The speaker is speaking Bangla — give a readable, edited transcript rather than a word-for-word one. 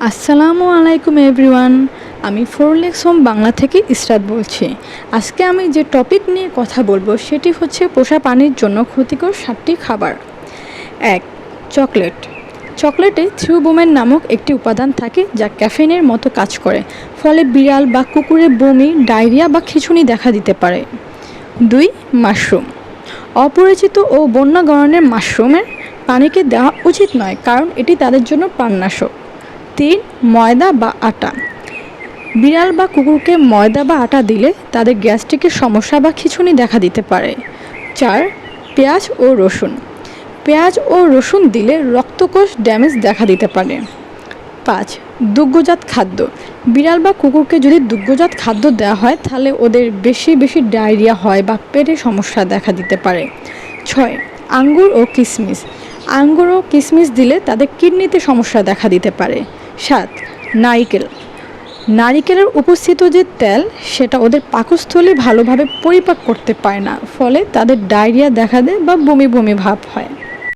আসসালামু আলাইকুম এভরিওয়ান। আমি ফোরলেক্স হোম বাংলা থেকে ইসরাত বলছি। আজকে আমি যে টপিক নিয়ে কথা বলবো সেটি হচ্ছে পোষা প্রাণীর জন্য ক্ষতিকর 7টি খাবার। 1. চকলেট। চকলেটে থিওব্রোমাইন নামক একটি উপাদান থাকে যা ক্যাফেইনের মতো কাজ করে, ফলে বিড়াল বা কুকুরের বমি, ডায়রিয়া বা খিঁচুনি দেখা দিতে পারে। 2. মাশরুম। অপরিচিত ও বন্য ধরনের মাশরুমের প্রাণীকে দেওয়া উচিত নয়, কারণ এটি তাদের জন্য প্রাণনাশক। 3. ময়দা বা আটা। বিড়াল বা কুকুরকে ময়দা বা আটা দিলে তাদের গ্যাস্ট্রিকের সমস্যা বা খিঁচুনি দেখা দিতে পারে। 4. পেঁয়াজ ও রসুন। পেঁয়াজ ও রসুন দিলে রক্তকোষ ড্যামেজ দেখা দিতে পারে। 5. দুগ্ধজাত খাদ্য। বিড়াল বা কুকুরকে যদি দুগ্ধজাত খাদ্য দেওয়া হয় তাহলে ওদের বেশি বেশি ডায়রিয়া হয় বা পেটের সমস্যা দেখা দিতে পারে। 6. আঙ্গুর ও কিশমিশ। আঙ্গুর ও কিশমিশ দিলে তাদের কিডনিতে সমস্যা দেখা দিতে পারে। 7. নারিকেল। নারিকেলের উপস্থিত যে তেল সেটা ওদের পাকস্থলী ভালোভাবে পরিপাক করতে পারে না, ফলে তাদের ডায়রিয়া দেখা দেয় বা বমি বমি ভাব হয়।